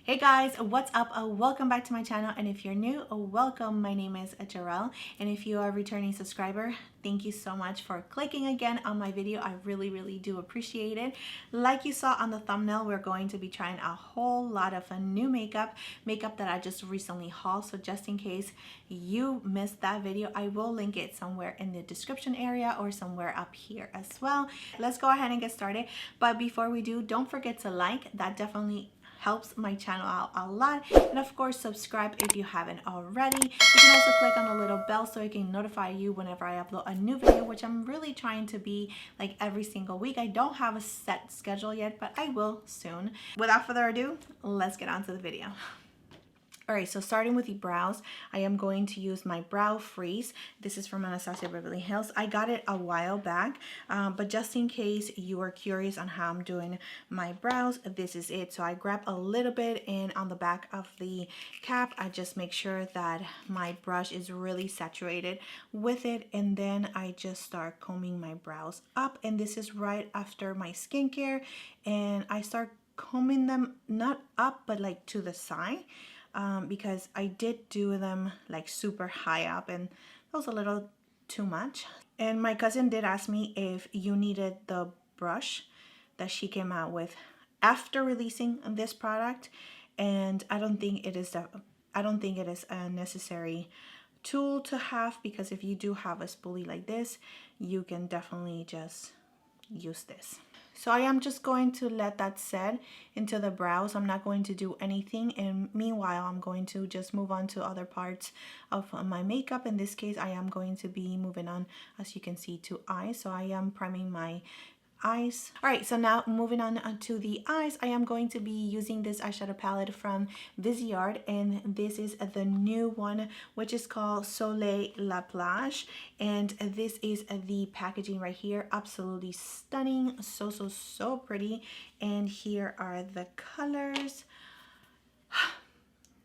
Hey guys, what's up? Welcome back to my channel, and if you're new, welcome. My name is Gerel, and if you are a returning subscriber, thank you so much for clicking again on my video. I really do appreciate it. Like you saw on the thumbnail, we're going to be trying a whole lot of new makeup that I just recently hauled. So just in case you missed that video, I will link it somewhere in the description area or somewhere up here as well. Let's go ahead and get started. But before we do, don't forget to like. That definitely helps my channel out a lot, and of course subscribe if you haven't already. You can also click on the little bell so it can notify you whenever I upload a new video, which I'm really trying to be like every single week. I don't have a set schedule yet, but I will soon. Without further ado, let's get on to the video. Alright, so starting with the brows, I am going to use my Brow Freeze. This is from Anastasia Beverly Hills. I got it a while back, but just in case you are curious on how I'm doing my brows, this is it. So I grab a little bit, and on the back of the cap, I just make sure that my brush is really saturated with it, and then I just start combing my brows up. And this is right after my skincare, and I start combing them not up, but like to the side. Because I did do them like super high up, and that was a little too much. And my cousin did ask me if you needed the brush that she came out with after releasing this product, and I don't think it is a necessary tool to have, because if you do have a spoolie like this, you can definitely just use this. So I am just going to let that set into the brows. I'm not going to do anything, and meanwhile I'm going to just move on to other parts of my makeup. In this case, I am going to be moving on, as you can see, to eyes. So I am priming my eyes. Alright, so now moving on to the eyes, I am going to be using this eyeshadow palette from Viseart, and this is the new one, which is called Soleil La Plage, and this is the packaging right here. Absolutely stunning, so pretty. And here are the colors.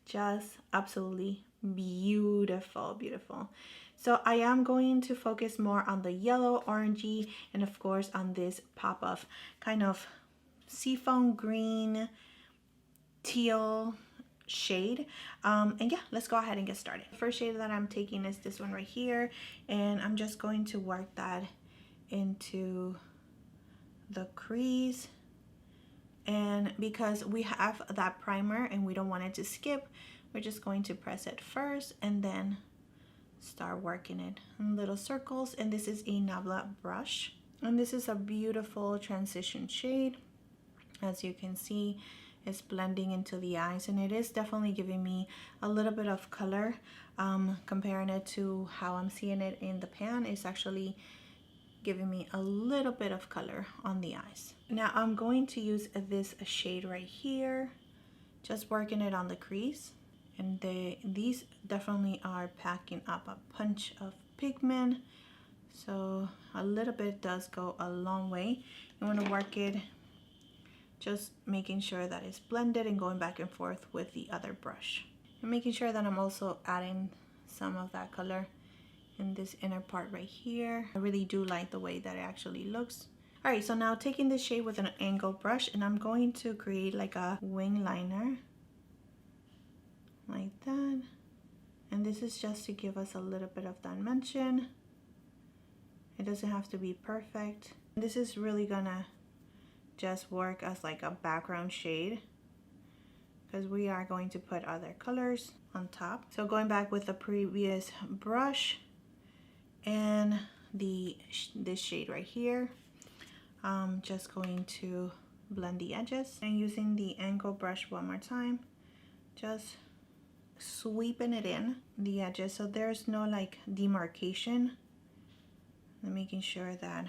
Just absolutely beautiful. So I am going to focus more on the yellow, orangey, and of course on this pop of kind of seafoam green, teal shade. And yeah, let's go ahead and get started. The first shade that I'm taking is this one right here, and I'm just going to work that into the crease. And because we have that primer and we don't want it to skip, we're just going to press it first and then start working it in little circles. And this is a Nabla brush, and this is a beautiful transition shade. As you can see, it's blending into the eyes, and it is definitely giving me a little bit of color. Comparing it to how I'm seeing it in the pan, it's actually giving me a little bit of color on the eyes. Now I'm going to use this shade right here, just working it on the crease. And these definitely are packing up a punch of pigment, so a little bit does go a long way. You want to work it, just making sure that it's blended and going back and forth with the other brush, and making sure that I'm also adding some of that color in this inner part right here. I really do like the way that it actually looks. Alright, so now taking this shade with an angled brush, and I'm going to create like a wing liner like that. And this is just to give us a little bit of dimension. It doesn't have to be perfect. This is really gonna just work as like a background shade, because we are going to put other colors on top. So going back with the previous brush and this shade right here, I'm just going to blend the edges, and using the angle brush one more time, just sweeping it in the edges so there's no like demarcation, and making sure that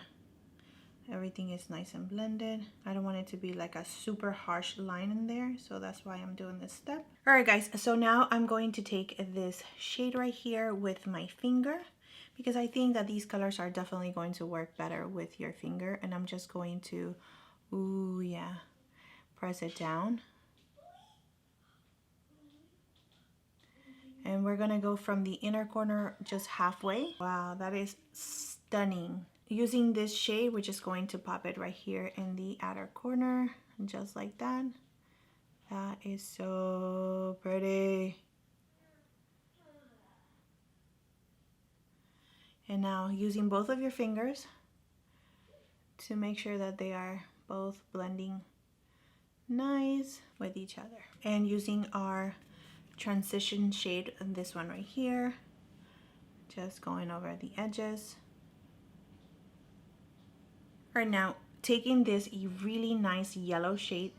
everything is nice and blended. I don't want it to be like a super harsh line in there, so that's why I'm doing this step. All right guys, so now I'm going to take this shade right here with my finger, because I think that these colors are definitely going to work better with your finger. And I'm just going to, ooh yeah, press it down. And we're gonna go from the inner corner just halfway. Wow, that is stunning. Using this shade, we're just going to pop it right here in the outer corner, just like that. That is so pretty. And now using both of your fingers to make sure that they are both blending nice with each other. And using our transition shade, and this one right here, just going over the edges. All right, now taking this really nice yellow shade.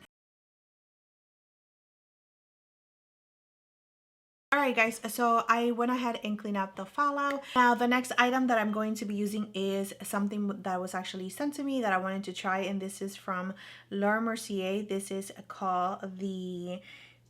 Alright guys, so I went ahead and cleaned up the fallout. Now the next item that I'm going to be using is something that was actually sent to me that I wanted to try, and this is from Laura Mercier. This is called the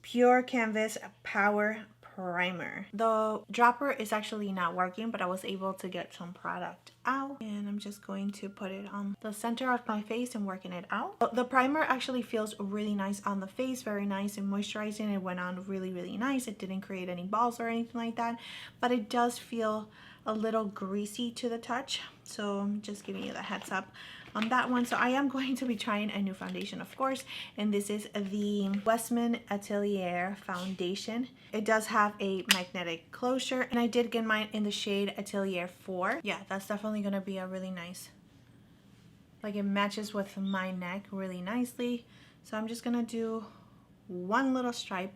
Pure Canvas Power Primer. The dropper is actually not working, but I was able to get some product out, and I'm just going to put it on the center of my face and working it out. The primer actually feels really nice on the face, very nice and moisturizing. It went on really nice. It didn't create any balls or anything like that, but it does feel a little greasy to the touch, so I'm just giving you the heads up on that one. So I am going to be trying a new foundation, of course, and this is the Westman Atelier foundation. It does have a magnetic closure, and I did get mine in the shade Atelier 4. Yeah, that's definitely gonna be a really nice, like, it matches with my neck really nicely. So I'm just gonna do one little stripe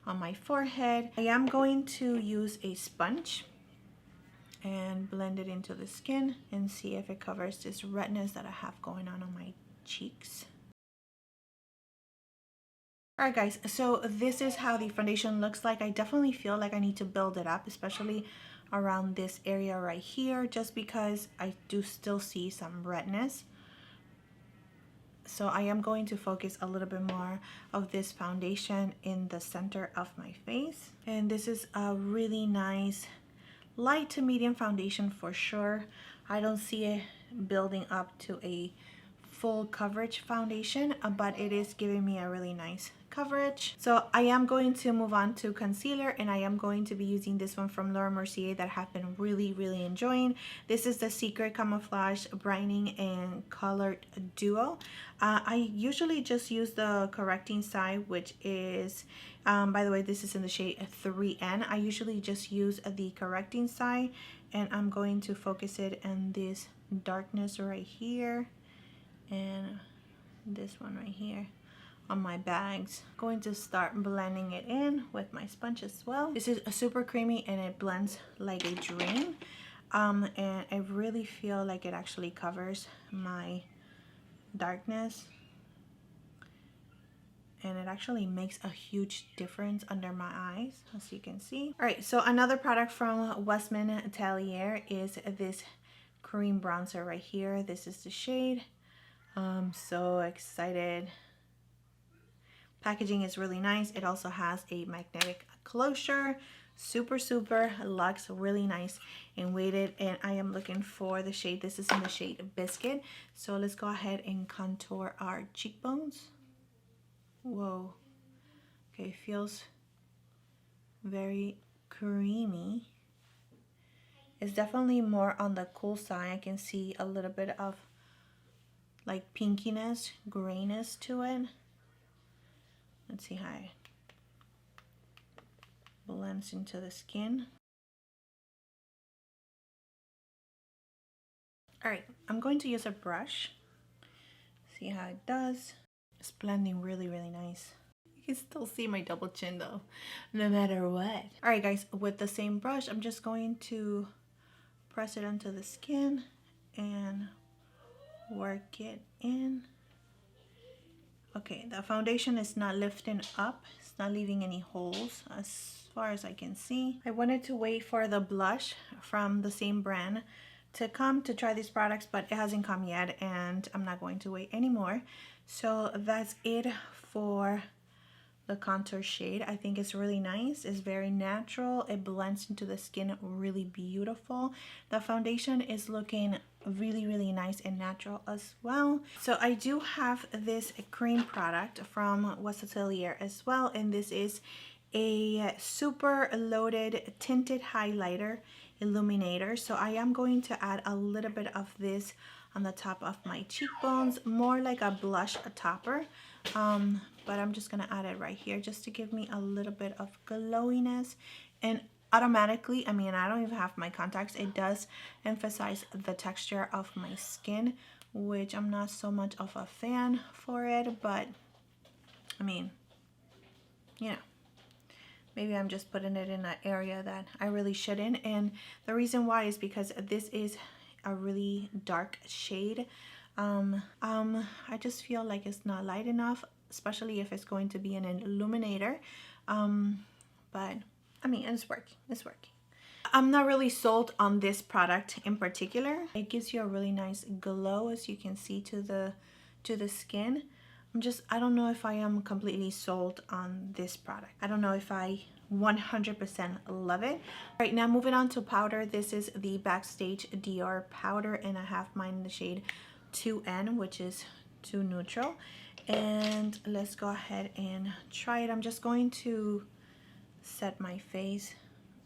on my forehead. I am going to use a sponge and blend it into the skin and see if it covers this redness that I have going on my cheeks. Alright guys, so this is how the foundation looks like. I definitely feel like I need to build it up, especially around this area right here, just because I do still see some redness. So I am going to focus a little bit more of this foundation in the center of my face. And this is a really nice light to medium foundation for sure. I don't see it building up to a full coverage foundation, but it is giving me a really nice coverage. So I am going to move on to concealer, and I am going to be using this one from Laura Mercier that I have been really enjoying. This is the Secret Camouflage Brightening and Colored Duo. I usually just use the correcting side, which is by the way, this is in the shade 3N. I usually just use the correcting side, and I'm going to focus it in this darkness right here and this one right here on my bags. Going to start blending it in with my sponge as well. This is super creamy and it blends like a dream, and I really feel like it actually covers my darkness, and it actually makes a huge difference under my eyes, as you can see. All right, so another product from Westman Atelier is this cream bronzer right here. This is the shade. I'm so excited. Packaging is really nice. It also has a magnetic closure. Super luxe, really nice and weighted. And I am looking for the shade. This is in the shade Biscuit. So let's go ahead and contour our cheekbones. Whoa. Okay, feels very creamy. It's definitely more on the cool side. I can see a little bit of like pinkiness, grayness to it. Let's see how it blends into the skin. All right, I'm going to use a brush. See how it does. It's blending really nice. You can still see my double chin though, no matter what. All right guys, with the same brush, I'm just going to press it onto the skin and work it in. Okay, the foundation is not lifting up. It's not leaving any holes as far as I can see. I wanted to wait for the blush from the same brand to come to try these products, but it hasn't come yet, and I'm not going to wait anymore. So that's it for the contour shade. I think it's really nice. It's very natural. It blends into the skin really beautiful. The foundation is looking really nice and natural as well. So I do have this cream product from Westman Atelier as well, and this is a super loaded tinted highlighter illuminator. So I am going to add a little bit of this on the top of my cheekbones, more like a blush topper. but I'm just gonna add it right here just to give me a little bit of glowiness. And automatically, I mean, I don't even have my contacts, it does emphasize the texture of my skin, which I'm not so much of a fan for it, but I mean, you know, maybe I'm just putting it in an area that I really shouldn't. And the reason why is because this is a really dark shade. I just feel like it's not light enough, especially if it's going to be an illuminator. But I mean, it's working, it's working. I'm not really sold on this product in particular. It gives you a really nice glow, as you can see, to the skin. I don't know if I am completely sold on this product. I don't know if I 100% love it. Right now, moving on to powder. This is the Backstage Dior powder, and I have mine in the shade 2N, which is too neutral. And let's go ahead and try it. I'm just going to set my face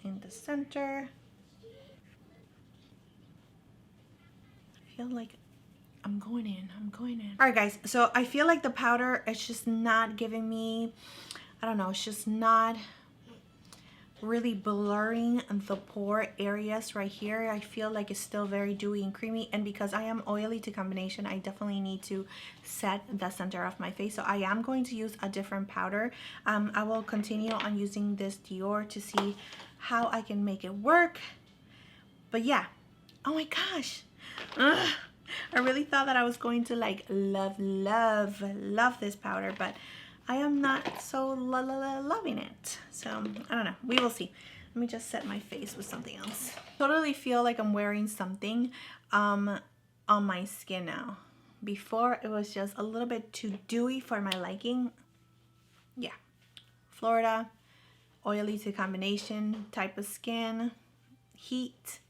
in the center. I feel like I'm going in. All right, guys, so I feel like the powder, it's just not giving me, I don't know, it's just not really blurring the pore areas right here. I feel like it's still very dewy and creamy, and because I am oily to combination, I definitely need to set the center of my face. So I am going to use a different powder. I will continue on using this Dior to see how I can make it work. But yeah, oh my gosh. Ugh. I really thought that I was going to like love this powder, but I am not so loving it. So I don't know, we will see. Let me just set my face with something else. Totally feel like I'm wearing something on my skin now. Before it was just a little bit too dewy for my liking. Yeah, Florida, oily to combination type of skin, heat,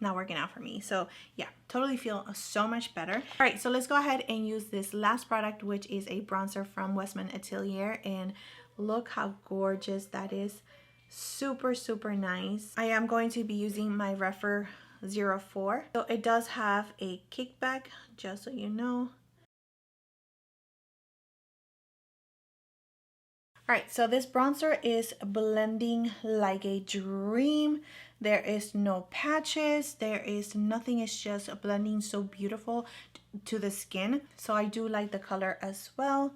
not working out for me. So yeah, totally feel so much better. All right, so let's go ahead and use this last product, which is a bronzer from Westman Atelier, and look how gorgeous that is. Super nice. I am going to be using my Refer 04. So it does have a kickback, just so you know. Alright, so this bronzer is blending like a dream. There is no patches, there is nothing, it's just blending so beautiful to the skin. So I do like the color as well.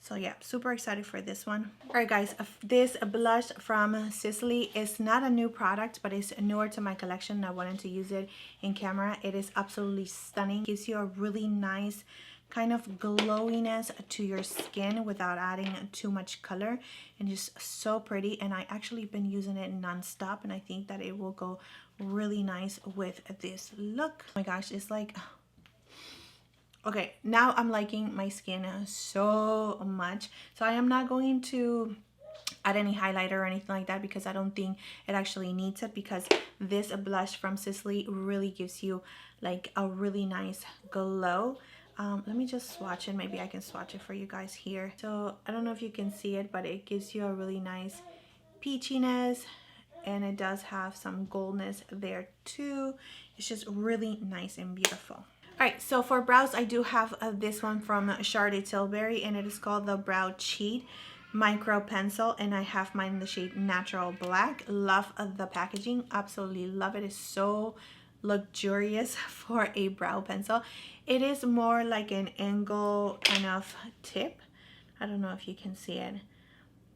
So yeah, super excited for this one. Alright guys, this blush from Sisley is not a new product, but it's newer to my collection. I wanted to use it in camera. It is absolutely stunning. Gives you a really nice kind of glowiness to your skin without adding too much color, and just so pretty. And I actually been using it non-stop, and I think that it will go really nice with this look. Oh my gosh, it's like, okay, now I'm liking my skin so much. So I am not going to add any highlighter or anything like that, because I don't think it actually needs it, because this blush from Sisley really gives you like a really nice glow. Let me just swatch it. Maybe I can swatch it for you guys here. So I don't know if you can see it, but it gives you a really nice peachiness, and it does have some goldness there too. It's just really nice and beautiful. All right, so for brows, I do have this one from Tilbury, and it is called the Brow Cheat Micro Pencil, and I have mine in the shade Natural Black. Love the packaging, absolutely love it. It's so luxurious for a brow pencil. It is more like an angle kind of tip. I don't know if you can see it,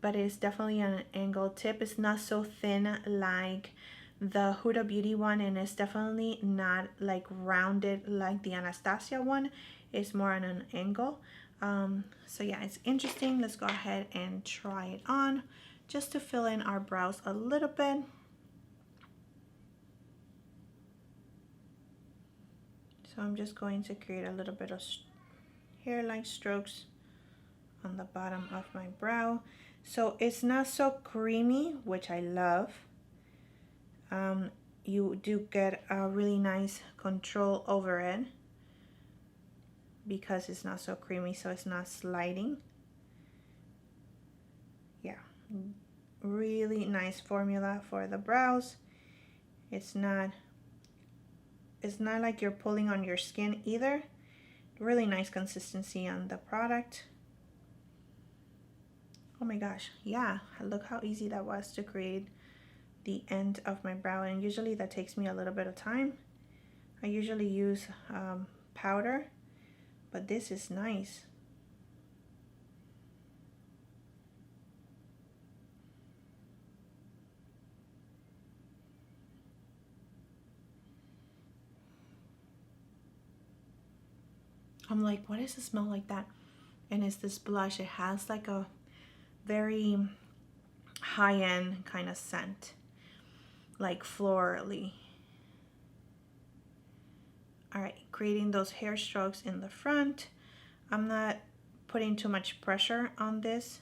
but it's definitely an angle tip. It's not so thin like the Huda Beauty one, and it's definitely not like rounded like the Anastasia one. It's more on an angle. So yeah, it's interesting. Let's go ahead and try it on just to fill in our brows a little bit. So I'm just going to create a little bit of hair-like strokes on the bottom of my brow. So it's not so creamy, which I love. You do get a really nice control over it because it's not so creamy, so it's not sliding. Yeah, really nice formula for the brows. It's not like you're pulling on your skin either. Really nice consistency on the product. Oh my gosh, yeah, look how easy that was to create the end of my brow, and usually that takes me a little bit of time. I usually use powder, but this is nice. I'm like, what does it smell like that? And it's this blush. It has like a very high-end kind of scent, like florally. All right, creating those hair strokes in the front. I'm not putting too much pressure on this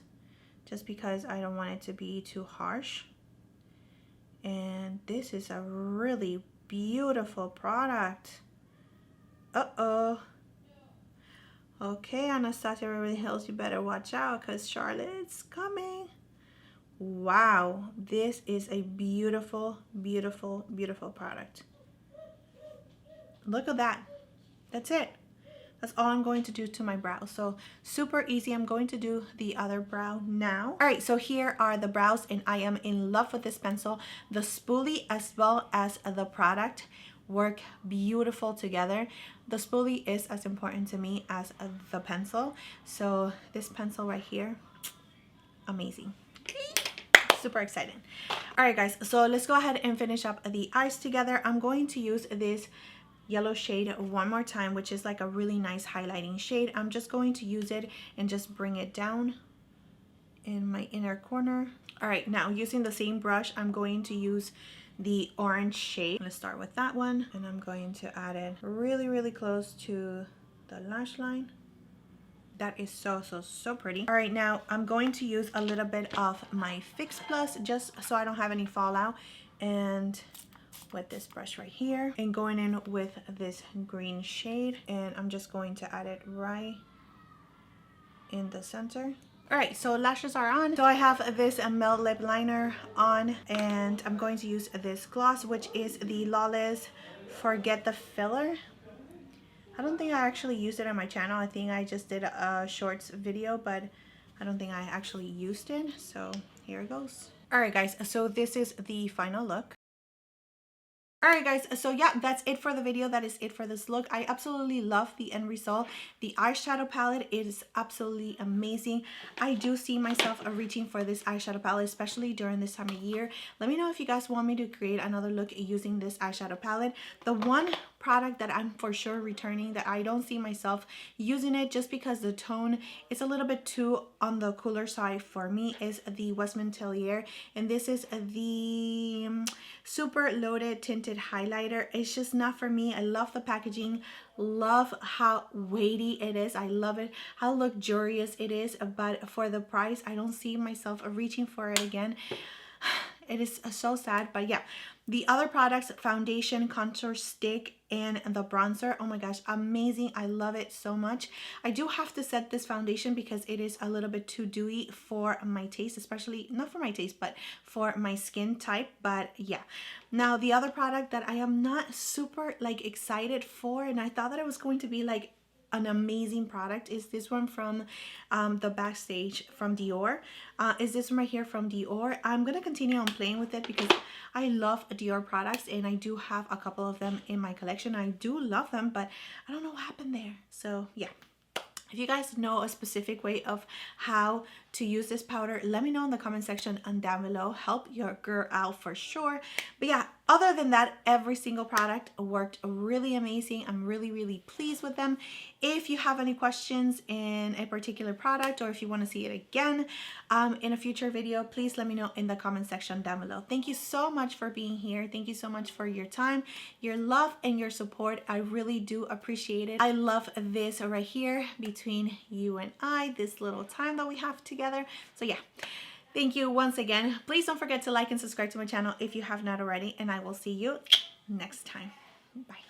just because I don't want it to be too harsh. And this is a really beautiful product. Uh-oh. Okay, Anastasia Beverly Hills, you better watch out because Charlotte's coming. Wow, this is a beautiful, beautiful, beautiful product. Look at that. That's it. That's all I'm going to do to my brow. So super easy. I'm going to do the other brow now. All right, so here are the brows, and I am in love with this pencil. The spoolie as well as the product work beautiful together. The spoolie is as important to me as the pencil. So this pencil right here, amazing. Super excited. All right, guys, so let's go ahead and finish up the eyes together. I'm going to use this yellow shade one more time, which is like a really nice highlighting shade. I'm just going to use it and just bring it down in my inner corner. All right, now using the same brush, I'm going to use the orange shade. Let's start with that one, and I'm going to add it really, really close to the lash line. That is so, so, so pretty. All right, now I'm going to use a little bit of my Fix Plus just so I don't have any fallout, and with this brush right here, and going in with this green shade, and I'm just going to add it right in the center. All right, so lashes are on. So I have this Melt Lip Liner on, and I'm going to use this gloss, which is the Lawless Forget the Filler. I don't think I actually used it on my channel. I think I just did a shorts video, but I don't think I actually used it. So here it goes. All right, guys, so this is the final look. Alright guys, so yeah, that's it for the video. That is it for this look. I absolutely love the end result. The eyeshadow palette is absolutely amazing. I do see myself reaching for this eyeshadow palette, especially during this time of year. Let me know if you guys want me to create another look using this eyeshadow palette. The one product that I'm for sure returning, that I don't see myself using it just because the tone is a little bit too on the cooler side for me, is the Westman Atelier, and this is the super loaded tinted highlighter. It's just not for me. I love the packaging, love how weighty it is, I love it, how luxurious it is, but for the price I don't see myself reaching for it again. It is so sad. But yeah, the other products, foundation, contour stick, and the bronzer, oh my gosh, amazing. I love it so much. I do have to set this foundation because it is a little bit too dewy for my taste, especially not for my taste but for my skin type. But yeah, now the other product that I am not super like excited for, and I thought that it was going to be like an amazing product, is this one from the Backstage from Dior. Is this one right here from Dior. I'm gonna continue on playing with it because I love Dior products, and I do have a couple of them in my collection. I do love them, but I don't know what happened there. So yeah, if you guys know a specific way of how to use this powder, let me know in the comment section and down below. Help your girl out for sure. But yeah, other than that, every single product worked really amazing. I'm really, really pleased with them. If you have any questions in a particular product, or if you want to see it again in a future video, please let me know in the comment section down below. Thank you so much for being here. Thank you so much for your time, your love, and your support. I really do appreciate it. I love this right here between you and I, this little time that we have together. So yeah, thank you once again. Please don't forget to like and subscribe to my channel if you have not already, and I will see you next time. Bye.